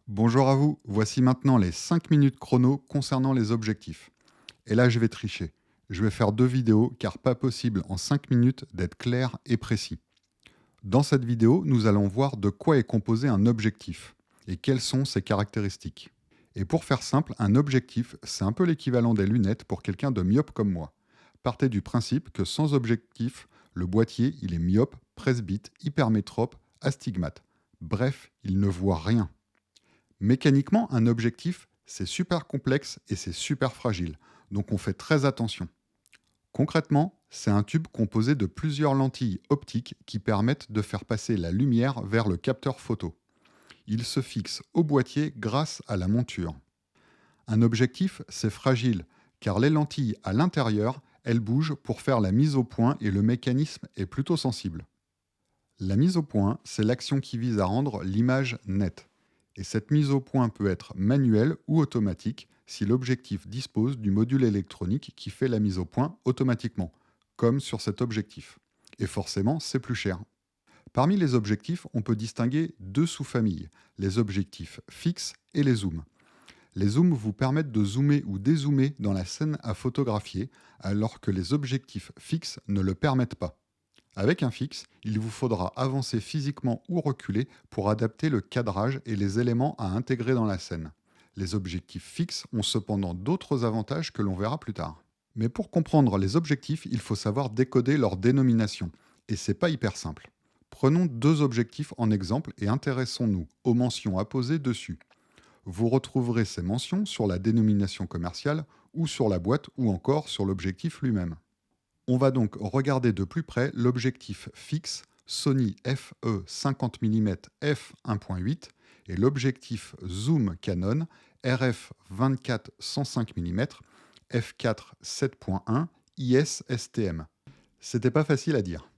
Bonjour à vous, voici maintenant les 5 minutes chrono concernant les objectifs. Et là je vais tricher. Je vais faire 2 vidéos car pas possible en 5 minutes d'être clair et précis. Dans cette vidéo, nous allons voir de quoi est composé un objectif et quelles sont ses caractéristiques. Et pour faire simple, un objectif, c'est un peu l'équivalent des lunettes pour quelqu'un de myope comme moi. Partez du principe que sans objectif, le boîtier, il est myope, presbyte, hypermétrope, astigmate. Bref, il ne voit rien. Mécaniquement, un objectif, c'est super complexe et c'est super fragile, donc on fait très attention. Concrètement, c'est un tube composé de plusieurs lentilles optiques qui permettent de faire passer la lumière vers le capteur photo. Il se fixe au boîtier grâce à la monture. Un objectif, c'est fragile, car les lentilles à l'intérieur, elles bougent pour faire la mise au point et le mécanisme est plutôt sensible. La mise au point, c'est l'action qui vise à rendre l'image nette. Et cette mise au point peut être manuelle ou automatique si l'objectif dispose du module électronique qui fait la mise au point automatiquement, comme sur cet objectif. Et forcément, c'est plus cher. Parmi les objectifs, on peut distinguer deux sous-familles, les objectifs fixes et les zooms. Les zooms vous permettent de zoomer ou dézoomer dans la scène à photographier, alors que les objectifs fixes ne le permettent pas. Avec un fixe, il vous faudra avancer physiquement ou reculer pour adapter le cadrage et les éléments à intégrer dans la scène. Les objectifs fixes ont cependant d'autres avantages que l'on verra plus tard. Mais pour comprendre les objectifs, il faut savoir décoder leur dénomination. Et c'est pas hyper simple. Prenons deux objectifs en exemple et intéressons-nous aux mentions apposées dessus. Vous retrouverez ces mentions sur la dénomination commerciale ou sur la boîte ou encore sur l'objectif lui-même. On va donc regarder de plus près l'objectif fixe Sony FE 50 mm f1.8 et l'objectif zoom Canon RF 24-105 mm f4 7.1 IS STM. C'était pas facile à dire.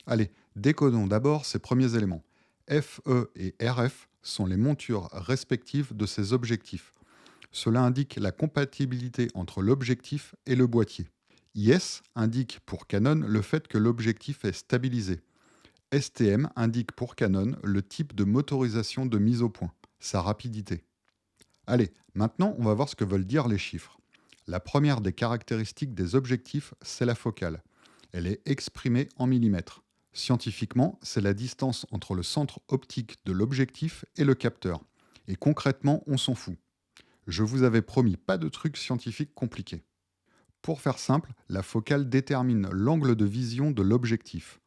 Allez, décodons d'abord ces premiers éléments. FE et RF sont les montures respectives de ces objectifs. Cela indique la compatibilité entre l'objectif et le boîtier. IS indique pour Canon le fait que l'objectif est stabilisé. STM indique pour Canon le type de motorisation de mise au point, sa rapidité. Allez, maintenant on va voir ce que veulent dire les chiffres. La première des caractéristiques des objectifs, c'est la focale. Elle est exprimée en millimètres. Scientifiquement, c'est la distance entre le centre optique de l'objectif et le capteur. Et concrètement, on s'en fout. Je vous avais promis pas de trucs scientifiques compliqués. Pour faire simple, la focale détermine l'angle de vision de l'objectif.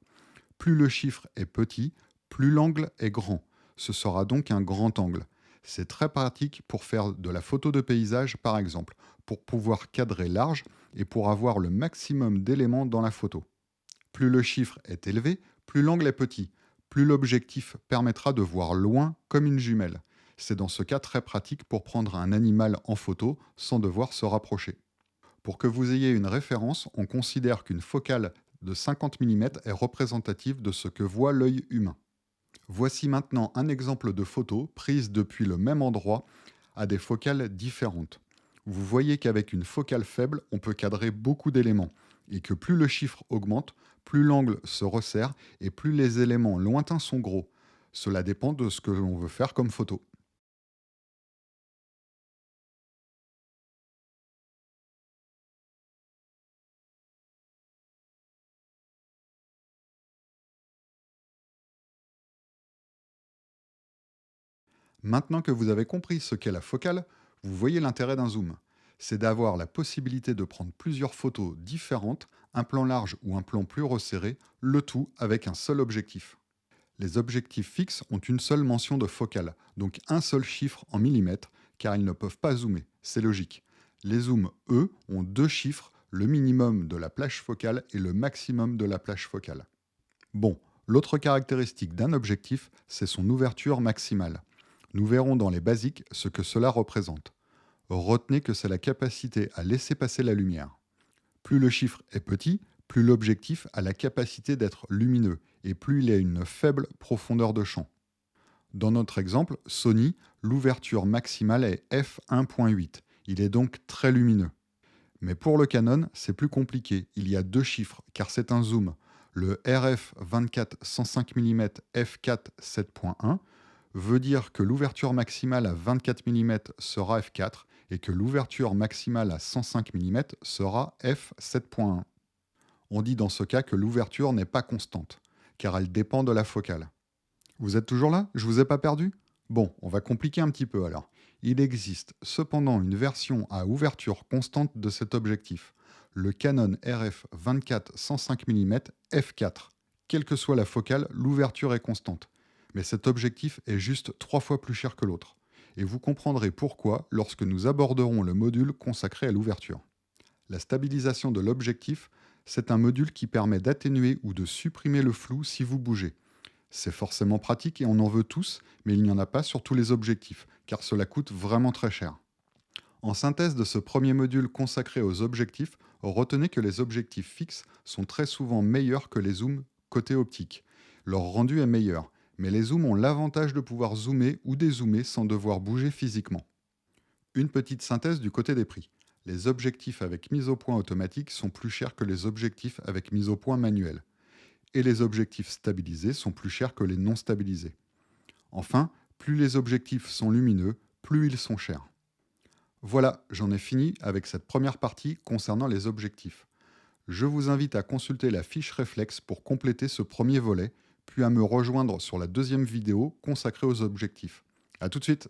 Plus le chiffre est petit, plus l'angle est grand. Ce sera donc un grand angle. C'est très pratique pour faire de la photo de paysage par exemple, pour pouvoir cadrer large et pour avoir le maximum d'éléments dans la photo. Plus le chiffre est élevé, plus l'angle est petit. Plus l'objectif permettra de voir loin comme une jumelle. C'est dans ce cas très pratique pour prendre un animal en photo sans devoir se rapprocher. Pour que vous ayez une référence, on considère qu'une focale de 50 mm est représentative de ce que voit l'œil humain. Voici maintenant un exemple de photo prise depuis le même endroit à des focales différentes. Vous voyez qu'avec une focale faible, on peut cadrer beaucoup d'éléments et que plus le chiffre augmente, plus l'angle se resserre et plus les éléments lointains sont gros. Cela dépend de ce que l'on veut faire comme photo. Maintenant que vous avez compris ce qu'est la focale, vous voyez l'intérêt d'un zoom. C'est d'avoir la possibilité de prendre plusieurs photos différentes, un plan large ou un plan plus resserré, le tout avec un seul objectif. Les objectifs fixes ont une seule mention de focale, donc un seul chiffre en millimètres, car ils ne peuvent pas zoomer, c'est logique. Les zooms, eux, ont deux chiffres, le minimum de la plage focale et le maximum de la plage focale. Bon, l'autre caractéristique d'un objectif, c'est son ouverture maximale. Nous verrons dans les basiques ce que cela représente. Retenez que c'est la capacité à laisser passer la lumière. Plus le chiffre est petit, plus l'objectif a la capacité d'être lumineux et plus il a une faible profondeur de champ. Dans notre exemple, Sony, l'ouverture maximale est f1.8. Il est donc très lumineux. Mais pour le Canon, c'est plus compliqué. Il y a deux chiffres, car c'est un zoom. Le RF 24-105 mm f4 7.1 veut dire que l'ouverture maximale à 24 mm sera f4 et que l'ouverture maximale à 105 mm sera f7.1. On dit dans ce cas que l'ouverture n'est pas constante, car elle dépend de la focale. Vous êtes toujours là? Je vous ai pas perdu? Bon, on va compliquer un petit peu alors. Il existe cependant une version à ouverture constante de cet objectif, le Canon RF 24-105 mm f4. Quelle que soit la focale, l'ouverture est constante. Mais cet objectif est juste 3 fois plus cher que l'autre. Et vous comprendrez pourquoi lorsque nous aborderons le module consacré à l'ouverture. La stabilisation de l'objectif, c'est un module qui permet d'atténuer ou de supprimer le flou si vous bougez. C'est forcément pratique et on en veut tous, mais il n'y en a pas sur tous les objectifs, car cela coûte vraiment très cher. En synthèse de ce premier module consacré aux objectifs, retenez que les objectifs fixes sont très souvent meilleurs que les zooms côté optique. Leur rendu est meilleur, mais les zooms ont l'avantage de pouvoir zoomer ou dézoomer sans devoir bouger physiquement. Une petite synthèse du côté des prix. Les objectifs avec mise au point automatique sont plus chers que les objectifs avec mise au point manuelle. Et les objectifs stabilisés sont plus chers que les non stabilisés. Enfin, plus les objectifs sont lumineux, plus ils sont chers. Voilà, j'en ai fini avec cette première partie concernant les objectifs. Je vous invite à consulter la fiche réflexe pour compléter ce premier volet, puis à me rejoindre sur la deuxième vidéo consacrée aux objectifs. A tout de suite!